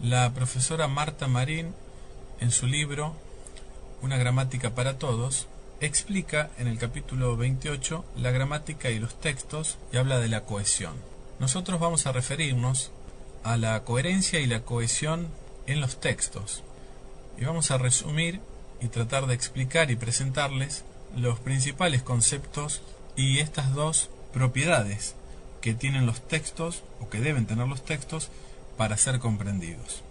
La profesora Marta Marín, en su libro Una gramática para todos, explica en el capítulo 28 la gramática y los textos y habla de la cohesión. Nosotros vamos a referirnos a la coherencia y la cohesión en los textos y vamos a resumir y tratar de explicar y presentarles los principales conceptos y estas dos propiedades que tienen los textos o que deben tener los textos para ser comprendidos.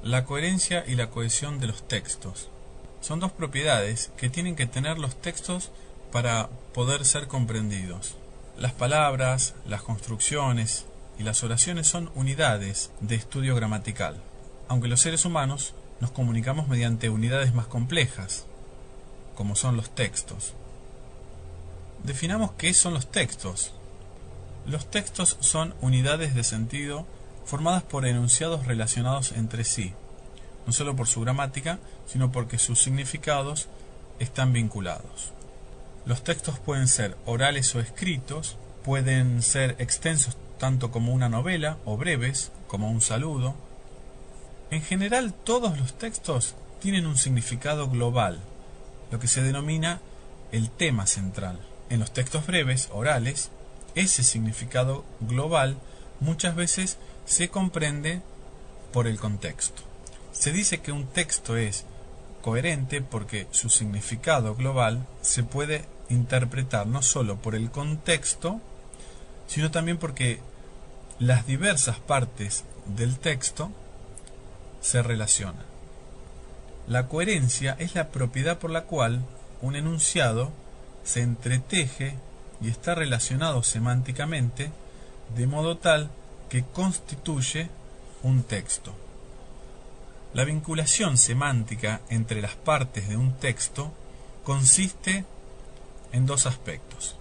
La coherencia y la cohesión de los textos son dos propiedades que tienen que tener los textos para poder ser comprendidos. Las palabras, las construcciones y las oraciones son unidades de estudio gramatical, aunque los seres humanos nos comunicamos mediante unidades más complejas, como son los textos. Definamos qué son los textos. Los textos son unidades de sentido formadas por enunciados relacionados entre sí, no solo por su gramática, sino porque sus significados están vinculados. Los textos pueden ser orales o escritos, pueden ser extensos tanto como una novela o breves como un saludo. En general, todos los textos tienen un significado global, lo que se denomina el tema central. En los textos breves, orales, ese significado global muchas veces se comprende por el contexto. Se dice que un texto es coherente porque su significado global se puede interpretar no solo por el contexto, sino también porque las diversas partes del texto se relacionan. La coherencia es la propiedad por la cual un enunciado se entreteje y está relacionado semánticamente de modo tal que constituye un texto. La vinculación semántica entre las partes de un texto consiste en dos aspectos.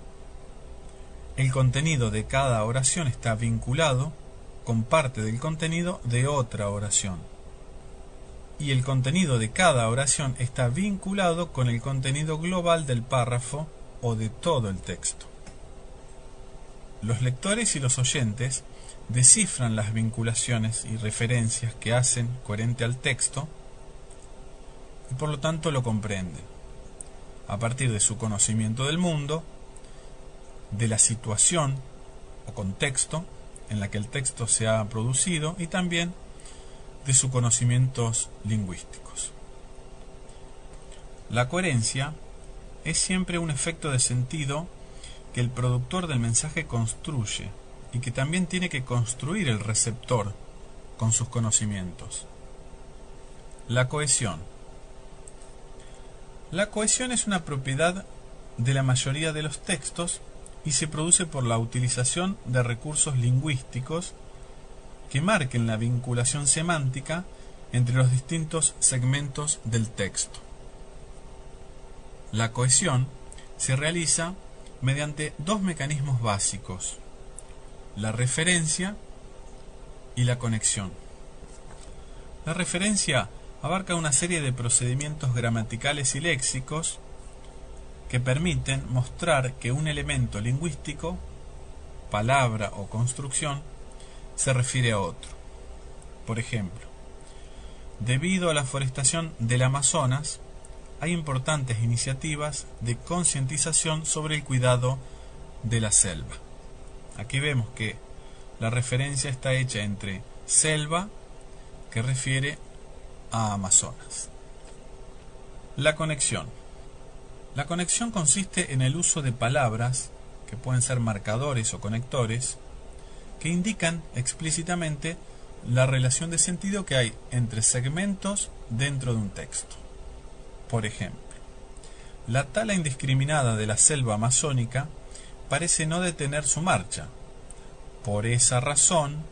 El contenido de cada oración está vinculado con parte del contenido de otra oración. Y el contenido de cada oración está vinculado con el contenido global del párrafo o de todo el texto. Los lectores y los oyentes descifran las vinculaciones y referencias que hacen coherente al texto y por lo tanto lo comprenden a partir de su conocimiento del mundo, de la situación o contexto en la que el texto se ha producido y también de sus conocimientos lingüísticos. La coherencia es siempre un efecto de sentido que el productor del mensaje construye y que también tiene que construir el receptor con sus conocimientos. La cohesión. La cohesión es una propiedad de la mayoría de los textos y se produce por la utilización de recursos lingüísticos que marquen la vinculación semántica entre los distintos segmentos del texto. La cohesión se realiza mediante dos mecanismos básicos: la referencia y la conexión. La referencia abarca una serie de procedimientos gramaticales y léxicos que permiten mostrar que un elemento lingüístico, palabra o construcción, se refiere a otro. Por ejemplo, debido a la forestación del Amazonas, hay importantes iniciativas de concientización sobre el cuidado de la selva. Aquí vemos que la referencia está hecha entre selva, que refiere a Amazonas. La conexión. La conexión consiste en el uso de palabras, que pueden ser marcadores o conectores, que indican explícitamente la relación de sentido que hay entre segmentos dentro de un texto. Por ejemplo, la tala indiscriminada de la selva amazónica parece no detener su marcha. Por esa razón,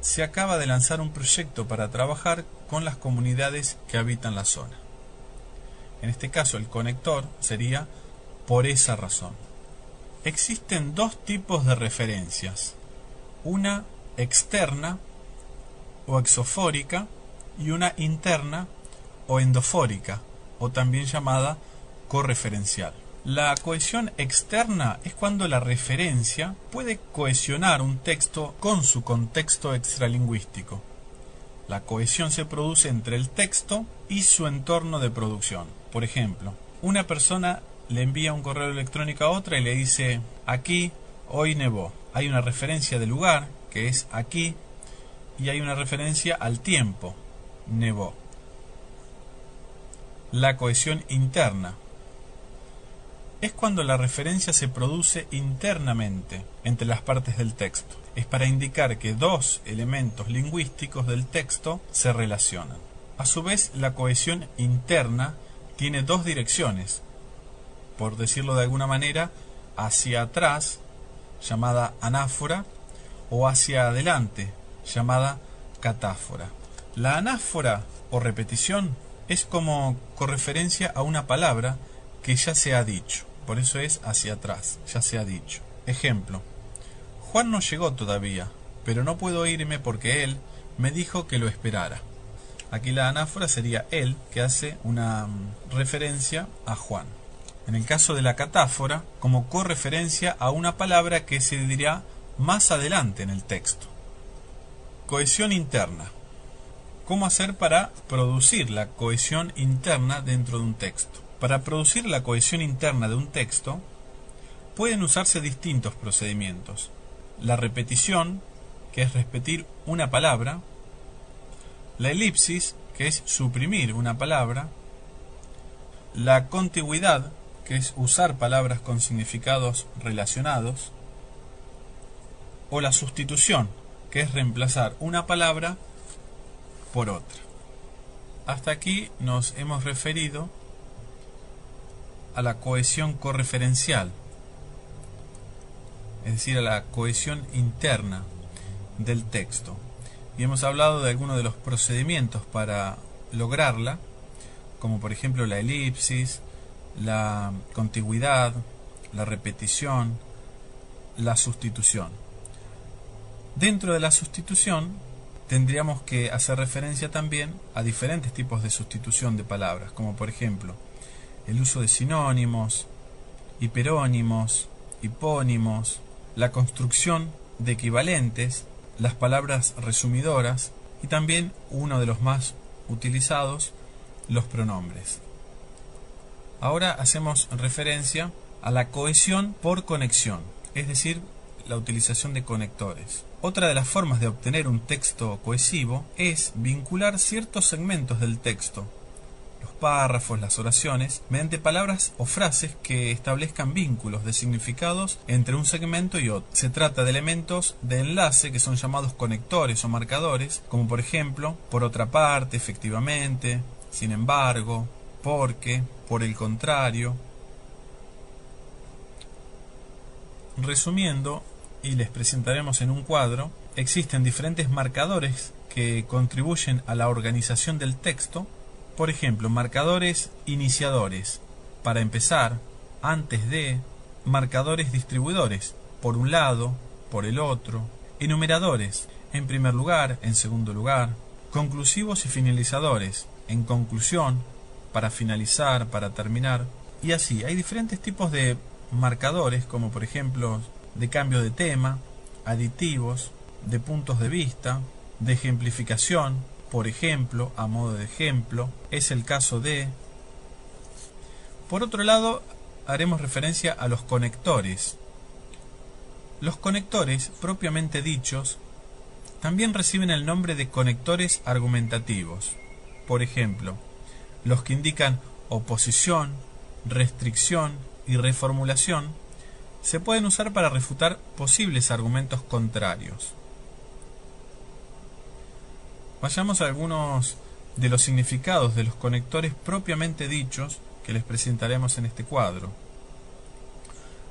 se acaba de lanzar un proyecto para trabajar con las comunidades que habitan la zona. En este caso, el conector sería por esa razón. Existen dos tipos de referencias: una externa o exofórica y una interna o endofórica, o también llamada correferencial. La cohesión externa es cuando la referencia puede cohesionar un texto con su contexto extralingüístico. La cohesión se produce entre el texto y su entorno de producción. Por ejemplo, una persona le envía un correo electrónico a otra y le dice: aquí hoy nevó. Hay una referencia del lugar, que es aquí, y hay una referencia al tiempo, nevó. La cohesión interna es cuando la referencia se produce internamente entre las partes del texto. Es para indicar que dos elementos lingüísticos del texto se relacionan. A su vez, la cohesión interna tiene dos direcciones, por decirlo de alguna manera, hacia atrás, llamada anáfora, o hacia adelante, llamada catáfora. La anáfora o repetición es como correferencia a una palabra que ya se ha dicho, por eso es hacia atrás, ya se ha dicho. Ejemplo: Juan no llegó todavía, pero no puedo irme porque él me dijo que lo esperara. Aquí la anáfora sería él, que hace una referencia a Juan. En el caso de la catáfora, como correferencia a una palabra que se dirá más adelante en el texto. Cohesión interna. ¿Cómo hacer para producir la cohesión interna dentro de un texto? Para producir la cohesión interna de un texto, pueden usarse distintos procedimientos. La repetición, que es repetir una palabra. La elipsis, que es suprimir una palabra. La contigüidad, que es usar palabras con significados relacionados. O la sustitución, que es reemplazar una palabra por otra. Hasta aquí nos hemos referido a la cohesión correferencial, es decir, a la cohesión interna del texto. Y hemos hablado de algunos de los procedimientos para lograrla, como por ejemplo la elipsis, la contigüidad, la repetición, la sustitución. Dentro de la sustitución tendríamos que hacer referencia también a diferentes tipos de sustitución de palabras, como por ejemplo el uso de sinónimos, hiperónimos, hipónimos, la construcción de equivalentes, las palabras resumidoras y también uno de los más utilizados, los pronombres. Ahora hacemos referencia a la cohesión por conexión, es decir, la utilización de conectores. Otra de las formas de obtener un texto cohesivo es vincular ciertos segmentos del texto, los párrafos, las oraciones, mediante palabras o frases que establezcan vínculos de significados entre un segmento y otro. Se trata de elementos de enlace que son llamados conectores o marcadores, como por ejemplo, por otra parte, efectivamente, sin embargo, porque, por el contrario. Resumiendo, y les presentaremos en un cuadro, existen diferentes marcadores que contribuyen a la organización del texto. Por ejemplo, marcadores iniciadores, para empezar, antes de, marcadores distribuidores, por un lado, por el otro, enumeradores, en primer lugar, en segundo lugar, conclusivos y finalizadores, en conclusión, para finalizar, para terminar, y así. Hay diferentes tipos de marcadores, como por ejemplo de cambio de tema, aditivos, de puntos de vista, de ejemplificación, por ejemplo, a modo de ejemplo, es el caso de. Por otro lado, haremos referencia a los conectores. Los conectores, propiamente dichos, también reciben el nombre de conectores argumentativos. Por ejemplo, los que indican oposición, restricción y reformulación se pueden usar para refutar posibles argumentos contrarios. Vayamos a algunos de los significados de los conectores propiamente dichos que les presentaremos en este cuadro.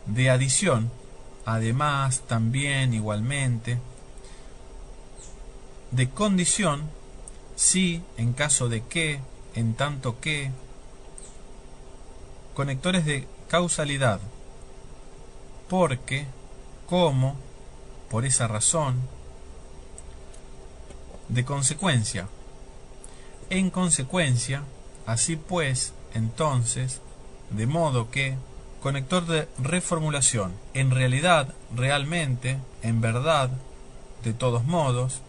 De adición, además, también, igualmente. De condición, sí, en caso de que, en tanto que. Conectores de causalidad, porque, como, por esa razón. De consecuencia, en consecuencia, así pues, entonces, de modo que. Conector de reformulación, en realidad, realmente, en verdad, de todos modos.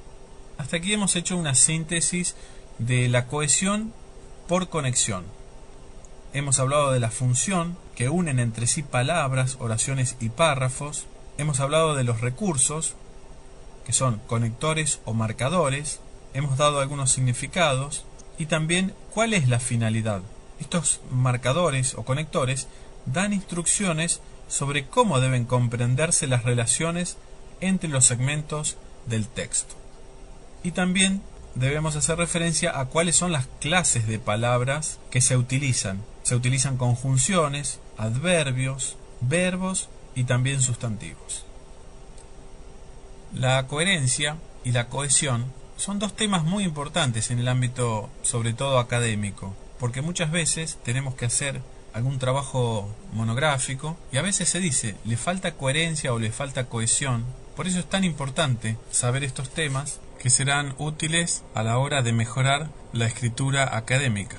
Hasta aquí hemos hecho una síntesis de la cohesión por conexión. Hemos hablado de la función que unen entre sí palabras, oraciones y párrafos. Hemos hablado de los recursos, que son conectores o marcadores. Hemos dado algunos significados y también cuál es la finalidad. Estos marcadores o conectores dan instrucciones sobre cómo deben comprenderse las relaciones entre los segmentos del texto. Y también debemos hacer referencia a cuáles son las clases de palabras que se utilizan. Se utilizan conjunciones, adverbios, verbos y también sustantivos. La coherencia y la cohesión son dos temas muy importantes en el ámbito, sobre todo académico, porque muchas veces tenemos que hacer algún trabajo monográfico y a veces se dice, le falta coherencia o le falta cohesión. Por eso es tan importante saber estos temas que serán útiles a la hora de mejorar la escritura académica.